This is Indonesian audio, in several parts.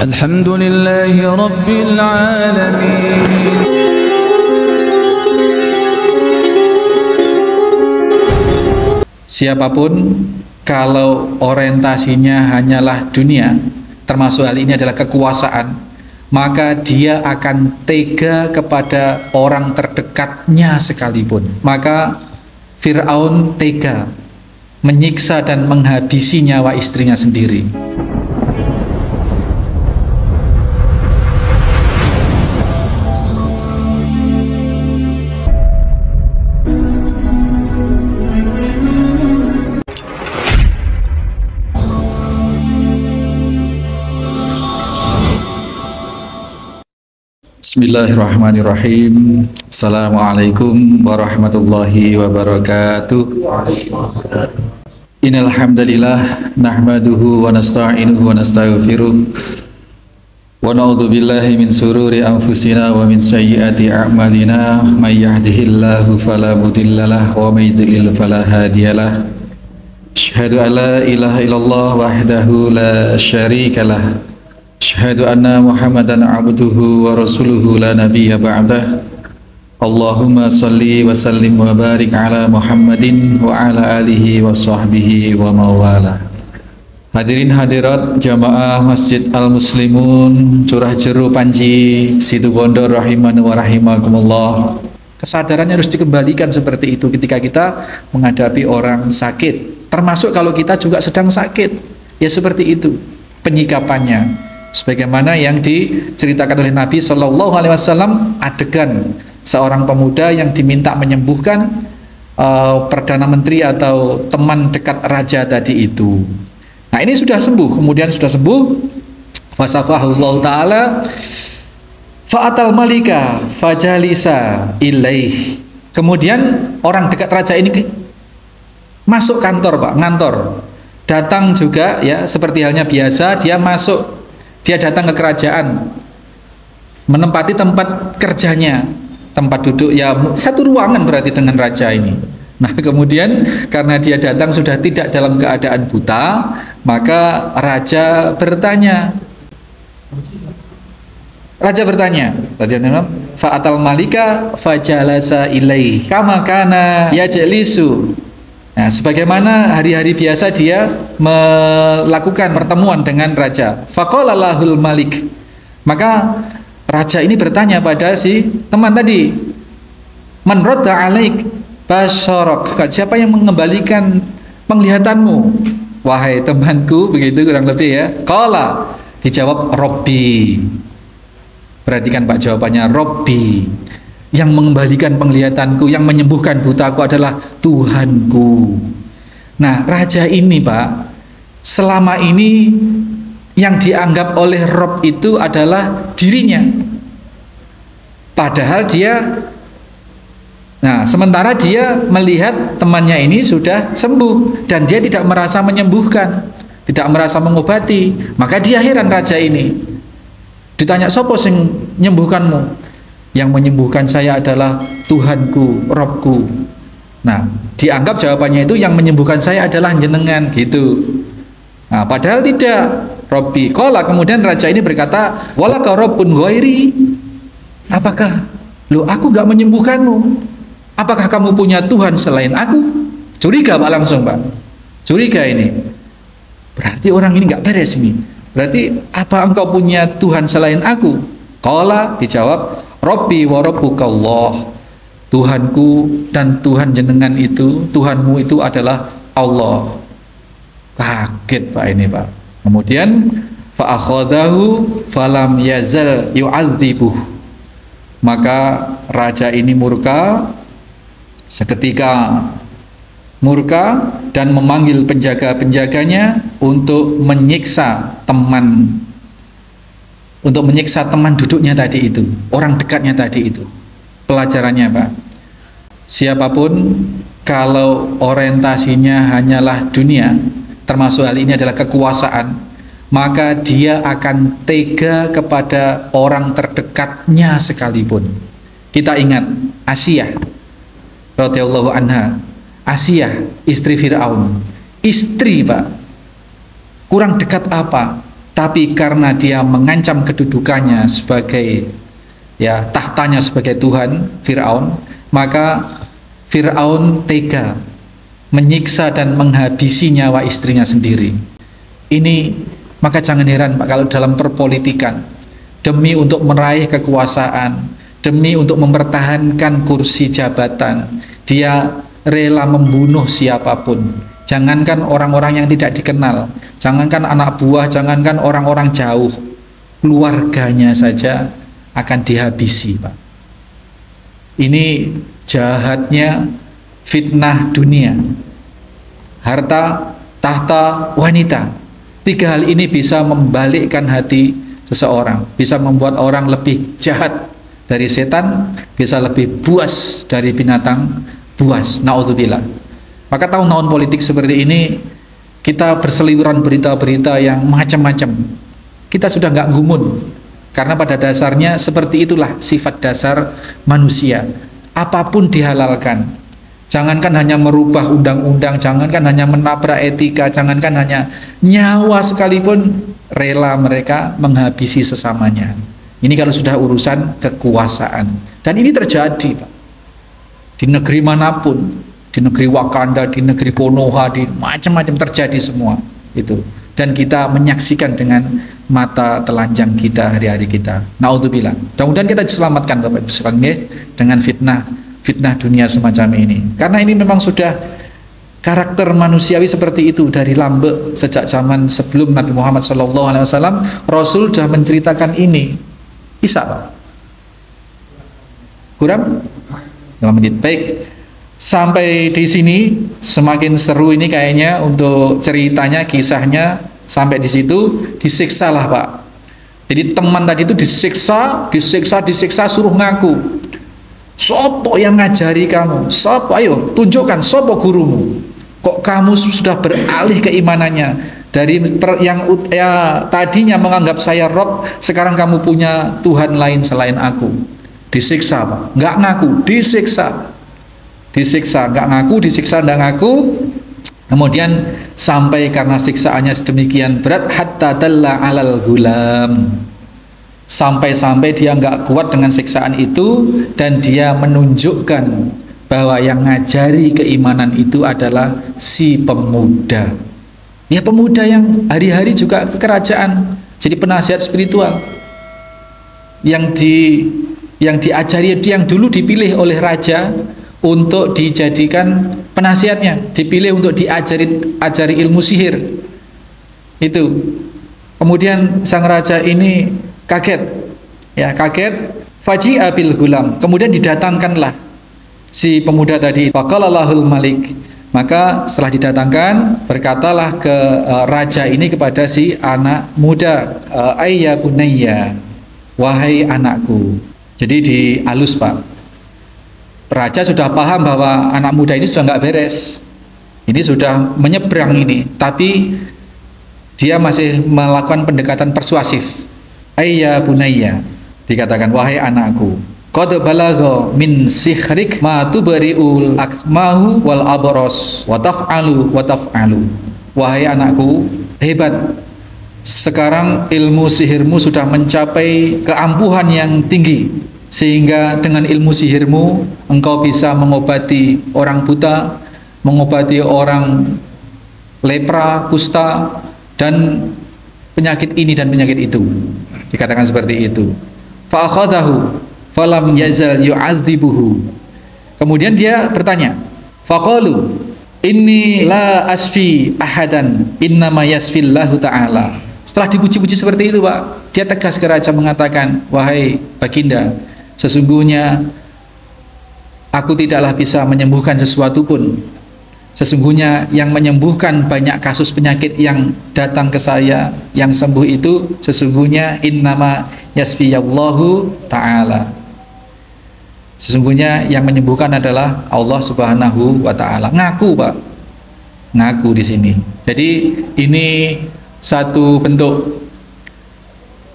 Alhamdulillahi Rabbil Alamin. Siapapun kalau orientasinya hanyalah dunia, termasuk hal ini adalah kekuasaan, maka dia akan tega kepada orang terdekatnya sekalipun. Maka Fir'aun tega menyiksa dan menghabisi nyawa istrinya sendiri. Bismillahirrahmanirrahim. Assalamualaikum warahmatullahi wabarakatuh. Innal hamdalillah nahmaduhu wa nasta'inuhu wa nastaghfiruh wa na'udzu billahi min sururi anfusina wa min sayyiati a'malina may yahdihillahu fala mudhillalah wa may yudlil fala hadiyalah. Asyhadu an la ilaha illallah wahdahu la syarikalah. Asyhadu anna Muhammadan abduhu wa rasuluhu la nabiyya ba'dah. Allahumma salli wa sallim wa barik ala Muhammadin wa ala alihi wa sahbihi wa mawala. Hadirin hadirat jamaah Masjid Al-Muslimun Curah Jeru Panji Situbondo rahimani wa rahimakumullah. Kesadarannya harus dikembalikan seperti itu ketika kita menghadapi orang sakit, termasuk kalau kita juga sedang sakit. Ya seperti itu penyikapannya. Sebagaimana yang diceritakan oleh Nabi Shallallahu Alaihi Wasallam, adegan seorang pemuda yang diminta menyembuhkan perdana menteri atau teman dekat raja tadi itu. Nah ini sudah sembuh, kemudian sudah sembuh, fasafahullahu taala, fa'atal malika fajalisa ilaih. Kemudian orang dekat raja ini masuk kantor, Pak, ngantor. Datang juga ya seperti halnya biasa, dia masuk. Dia datang ke kerajaan, menempati tempat kerjanya, tempat duduk ya satu ruangan berarti dengan raja ini. Nah kemudian karena dia datang sudah tidak dalam keadaan buta, maka raja bertanya. Fa'atal malika fajalasa ilaih kama kana yajlisu. Nah, sebagaimana hari-hari biasa dia melakukan pertemuan dengan raja. Faqala lahul malik. Maka raja ini bertanya pada si teman tadi, man radda alaik basyarak. Siapa yang mengembalikan penglihatanmu? Wahai temanku, begitu kurang lebih ya. Qala, dijawab Robbi. Perhatikan Pak jawabannya, Robbi. Yang mengembalikan penglihatanku, yang menyembuhkan butaku adalah Tuhanku. Nah, raja ini Pak, selama ini yang dianggap oleh Rob itu adalah dirinya. Padahal dia, nah sementara dia melihat temannya ini sudah sembuh dan dia tidak merasa menyembuhkan, tidak merasa mengobati. Maka dia heran raja ini. Ditanya, sopo sing nyembuhkanmu? Yang menyembuhkan saya adalah Tuhanku, Robku. Nah, dianggap jawabannya itu yang menyembuhkan saya adalah jenengan gitu. Nah, padahal tidak. Robbi. Qala, kemudian raja ini berkata, walaka Rabbun ghairi. Apakah aku gak menyembuhkanmu? Apakah kamu punya Tuhan selain aku? Curiga Pak langsung Pak. Curiga ini. Berarti orang ini gak beres ini. Berarti apa engkau punya Tuhan selain aku? Qala, dijawab, Rabbi wa rabbukallah. Tuhanku dan Tuhan jenengan itu, Tuhanmu itu adalah Allah. Kaget Pak ini Pak. Kemudian fa akhadahu falam yazal yu'adzibuh. Maka raja ini murka, seketika murka dan memanggil penjaga-penjaganya untuk menyiksa teman duduknya tadi itu, orang dekatnya tadi itu. Pelajarannya Pak, siapapun kalau orientasinya hanyalah dunia, termasuk hal ini adalah kekuasaan, maka dia akan tega kepada orang terdekatnya sekalipun. Kita ingat Asiyah radhiyallahu anha, Asiyah istri Fir'aun, istri Pak, kurang dekat apa? tapi karena dia mengancam kedudukannya sebagai tahtanya sebagai Tuhan, Fir'aun, maka Fir'aun tega menyiksa dan menghabisi nyawa istrinya sendiri. Ini maka jangan heran Pak, kalau dalam perpolitikan, demi untuk meraih kekuasaan, demi untuk mempertahankan kursi jabatan, dia rela membunuh siapapun. Jangankan orang-orang yang tidak dikenal, jangankan anak buah, jangankan orang-orang jauh, keluarganya saja akan dihabisi, Pak. Ini jahatnya fitnah dunia. Harta, tahta, wanita. 3 hal ini bisa membalikkan hati seseorang, bisa membuat orang lebih jahat dari setan, bisa lebih buas dari binatang buas. Na'udzubillah. Maka tahun-tahun politik seperti ini kita berseliweran berita-berita yang macam-macam. Kita sudah nggak gumun, karena pada dasarnya seperti itulah sifat dasar manusia. Apapun dihalalkan. Jangankan hanya merubah undang-undang, jangankan hanya menabrak etika, jangankan hanya nyawa sekalipun rela mereka menghabisi sesamanya. Ini kalau sudah urusan kekuasaan. Dan ini terjadi, Pak. Di negeri manapun, di negeri Wakanda, di negeri Konoha, di macam-macam terjadi semua itu. Dan kita menyaksikan dengan mata telanjang kita hari-hari kita. Naudzubillah. Mudah-mudahan kita diselamatkan Bapak Ibu sekalian dengan fitnah dunia semacam ini. Karena ini memang sudah karakter manusiawi seperti itu dari lambe sejak zaman sebelum Nabi Muhammad SAW. Rasul sudah menceritakan ini. Bisa Pak? Kurang? 5 menit. Baik. Sampai di sini semakin seru ini kayaknya untuk ceritanya, kisahnya. Sampai di situ disiksalah Pak. Jadi teman tadi itu disiksa suruh ngaku. Sopo yang ngajari kamu? Sopo? Ayo tunjukkan sopo gurumu. Kok kamu sudah beralih keimanannya dari yang tadinya menganggap saya Rob, sekarang kamu punya Tuhan lain selain aku. Disiksa Pak. Nggak ngaku, disiksa, nggak ngaku, disiksa, nggak ngaku. Kemudian sampai karena siksaannya sedemikian berat, hatta dalla alal gulam, sampai dia nggak kuat dengan siksaan itu, dan dia menunjukkan bahwa yang ngajari keimanan itu adalah si pemuda. Ya, pemuda yang hari-hari juga ke kerajaan jadi penasihat spiritual, yang diajari, yang dulu dipilih oleh raja untuk dijadikan penasihatnya, dipilih untuk ajari ilmu sihir itu. Kemudian sang raja ini kaget, faji'a bil gulam, kemudian didatangkanlah si pemuda tadi. Faqala lahul malik, maka setelah didatangkan berkatalah ke raja ini kepada si anak muda, ayya bunayya, wahai anakku. Jadi dialus Pak. Raja sudah paham bahwa anak muda ini sudah nggak beres, ini sudah menyeberang ini, tapi dia masih melakukan pendekatan persuasif. Ayya bunayya, dikatakan wahai anakku, qad balagha min sihrik ma tubri'ul akmahu wal abros wa taf'alu. Wahai anakku, hebat, sekarang ilmu sihirmu sudah mencapai keampuhan yang tinggi, sehingga dengan ilmu sihirmu engkau bisa mengobati orang buta, mengobati orang lepra, kusta, dan penyakit ini dan penyakit itu. Dikatakan seperti itu. Fa akhadahu falam yazal yu'adzibuhu. Kemudian dia bertanya, faqalu inni la asfi ahadan innama yasfillahu ta'ala. Setelah dipuji-puji seperti itu Pak, dia tegas ke raja mengatakan, wahai baginda, sesungguhnya aku tidaklah bisa menyembuhkan sesuatu pun. Sesungguhnya yang menyembuhkan banyak kasus penyakit yang datang ke saya, yang sembuh itu sesungguhnya innama yasfiyallahu ta'ala. Sesungguhnya yang menyembuhkan adalah Allah Subhanahu wa ta'ala. Ngaku Pak, ngaku di sini. Jadi ini satu bentuk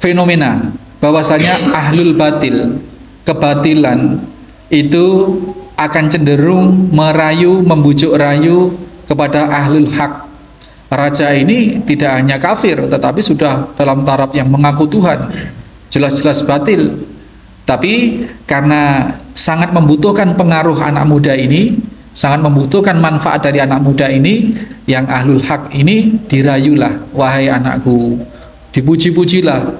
fenomena bahwasanya ahlul batil, kebatilan itu akan cenderung merayu, membujuk rayu kepada ahlul hak. raja ini tidak hanya kafir, tetapi sudah dalam taraf yang mengaku Tuhan, jelas-jelas batil. Tapi karena sangat membutuhkan pengaruh anak muda ini, sangat membutuhkan manfaat dari anak muda ini, yang ahlul haq ini dirayulah, wahai anakku, dipuji-pujilah,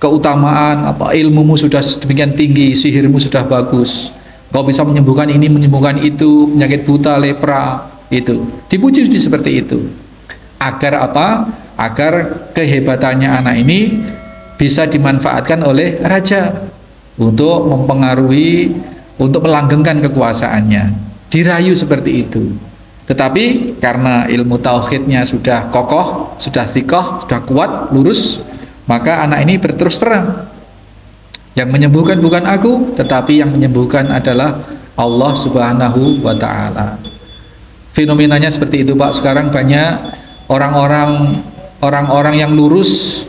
keutamaan ilmumu sudah demikian tinggi, sihirmu sudah bagus, kau bisa menyembuhkan ini, menyembuhkan itu, penyakit buta, lepra, itu dipuji seperti itu. Agar apa? Agar kehebatannya anak ini bisa dimanfaatkan oleh raja untuk mempengaruhi, untuk melanggengkan kekuasaannya. Dirayu seperti itu. Tetapi karena ilmu tauhidnya sudah kokoh, sudah thiqah, sudah kuat, lurus, maka anak ini berterus terang, yang menyembuhkan bukan aku, tetapi yang menyembuhkan adalah Allah Subhanahu wa ta'ala. Fenomenanya seperti itu, Pak. Sekarang banyak orang-orang yang lurus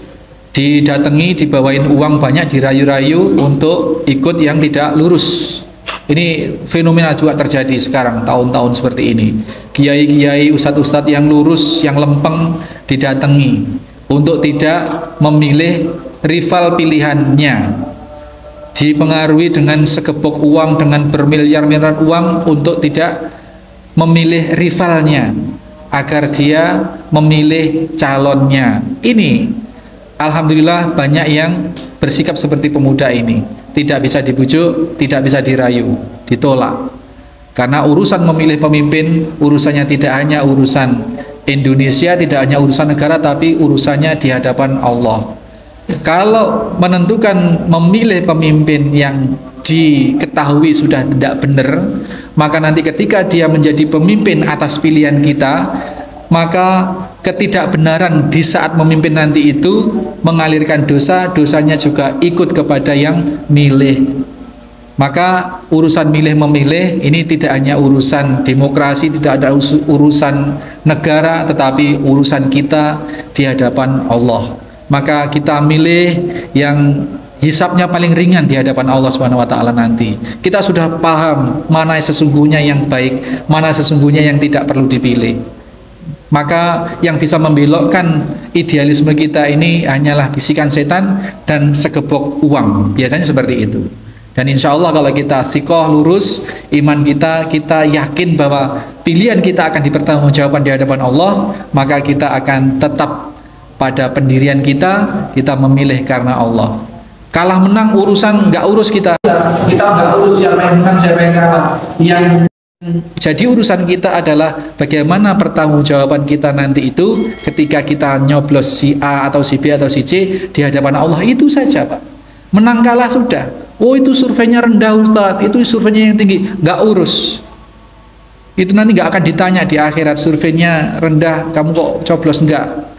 didatangi, dibawain uang banyak, dirayu-rayu untuk ikut yang tidak lurus. Ini fenomena juga terjadi sekarang, tahun-tahun seperti ini. Kiai-kiai, ustadz-ustadz yang lurus, yang lempeng didatangi untuk tidak memilih rival pilihannya, dipengaruhi dengan segebok uang, dengan bermiliar-miliar uang untuk tidak memilih rivalnya, agar dia memilih calonnya. Ini alhamdulillah banyak yang bersikap seperti pemuda ini, tidak bisa dibujuk, tidak bisa dirayu, ditolak. Karena urusan memilih pemimpin, urusannya tidak hanya urusan Indonesia, tidak hanya urusan negara, tapi urusannya di hadapan Allah. Kalau menentukan memilih pemimpin yang diketahui sudah tidak benar, maka nanti ketika dia menjadi pemimpin atas pilihan kita, maka ketidakbenaran di saat memimpin nanti itu mengalirkan dosa, dosanya juga ikut kepada yang milih. Maka urusan milih-memilih ini tidak hanya urusan demokrasi, tidak ada urusan negara, tetapi urusan kita di hadapan Allah. Maka kita milih yang hisabnya paling ringan di hadapan Allah Subhanahu wa ta'ala nanti. Kita sudah paham mana sesungguhnya yang baik, mana sesungguhnya yang tidak perlu dipilih. Maka yang bisa membelokkan idealisme kita ini hanyalah bisikan setan dan segebok uang. Biasanya seperti itu. Dan insya Allah kalau kita thiqah, lurus iman kita, kita yakin bahwa pilihan kita akan dipertanggungjawabkan di hadapan Allah, maka kita akan tetap pada pendirian kita memilih karena Allah. Kalah menang urusan nggak urus kita nggak urus siapa yang menang, siapa yang kalah. Yang jadi urusan kita adalah bagaimana pertanggungjawaban kita nanti itu ketika kita nyoblos si A atau si B atau si C di hadapan Allah. Itu saja, Pak. Menang kalah sudah. Oh, itu surveinya rendah, Ustadz, itu surveinya yang tinggi, nggak urus. Itu nanti nggak akan ditanya di akhirat, surveinya rendah kamu kok coblos, enggak.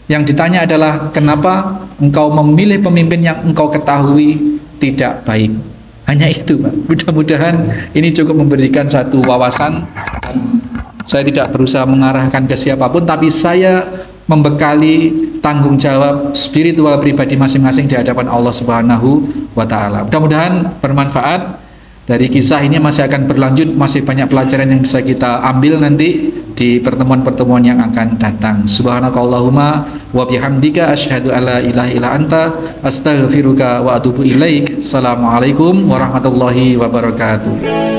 Yang ditanya adalah kenapa engkau memilih pemimpin yang engkau ketahui tidak baik. Hanya itu, Pak. Mudah-mudahan ini cukup memberikan satu wawasan. Saya tidak berusaha mengarahkan ke siapapun, tapi saya membekali tanggung jawab spiritual pribadi masing-masing di hadapan Allah Subhanahu wa ta'ala. Mudah-mudahan bermanfaat. Dari kisah ini masih akan berlanjut, masih banyak pelajaran yang bisa kita ambil nanti di pertemuan-pertemuan yang akan datang. Subhanakallahumma wa bihamdika asyhadu alla ilaha illa anta astaghfiruka wa atubu ilaik. Assalamualaikum warahmatullahi wabarakatuh.